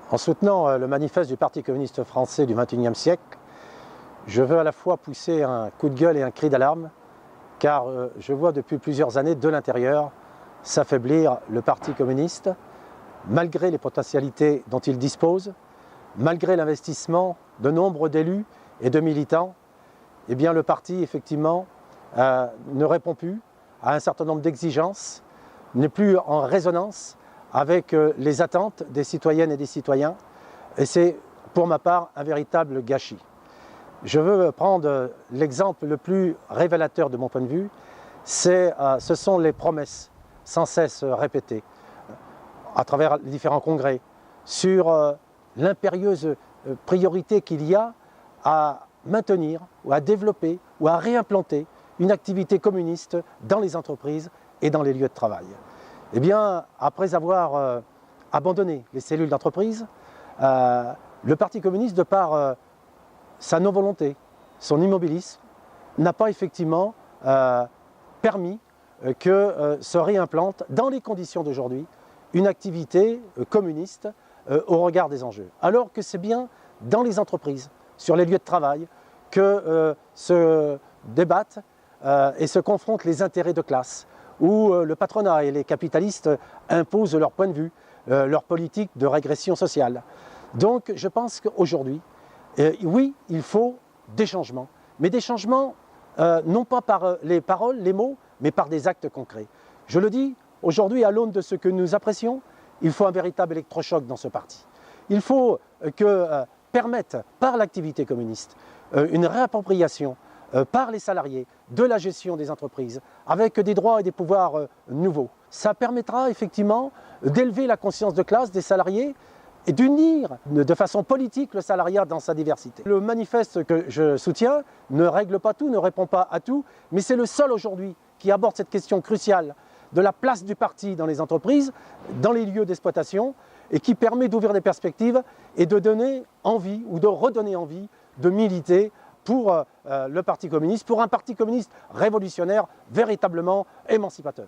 En soutenant le manifeste du Parti communiste français du XXIe siècle, je veux à la fois pousser un coup de gueule et un cri d'alarme, car je vois depuis plusieurs années de l'intérieur s'affaiblir le Parti communiste, malgré les potentialités dont il dispose, malgré l'investissement de nombre d'élus et de militants. Eh bien, le parti, effectivement, ne répond plus à un certain nombre d'exigences, n'est plus en résonance avec les attentes des citoyennes et des citoyens. Et c'est, pour ma part, un véritable gâchis. Je veux prendre l'exemple le plus révélateur de mon point de vue, ce sont les promesses sans cesse répétées à travers les différents congrès sur l'impérieuse priorité qu'il y a à maintenir ou à développer ou à réimplanter une activité communiste dans les entreprises et dans les lieux de travail. Eh bien, après avoir abandonné les cellules d'entreprise, le Parti communiste, de par sa non-volonté, son immobilisme, n'a pas effectivement permis que se réimplante dans les conditions d'aujourd'hui une activité communiste au regard des enjeux. Alors que c'est bien dans les entreprises, sur les lieux de travail, que se débattent et se confrontent les intérêts de classe, où le patronat et les capitalistes imposent leur point de vue, leur politique de régression sociale. Donc je pense qu'aujourd'hui, oui, il faut des changements, mais des changements non pas par les paroles, les mots, mais par des actes concrets. Je le dis, aujourd'hui, à l'aune de ce que nous apprécions, il faut un véritable électrochoc dans ce parti. Il faut permettre, par l'activité communiste, une réappropriation par les salariés de la gestion des entreprises, avec des droits et des pouvoirs nouveaux. Ça permettra effectivement d'élever la conscience de classe des salariés et d'unir de façon politique le salariat dans sa diversité. Le manifeste que je soutiens ne règle pas tout, ne répond pas à tout, mais c'est le seul aujourd'hui qui aborde cette question cruciale de la place du parti dans les entreprises, dans les lieux d'exploitation, et qui permet d'ouvrir des perspectives et de donner envie ou de redonner envie de militer pour le Parti communiste, pour un Parti communiste révolutionnaire, véritablement émancipateur.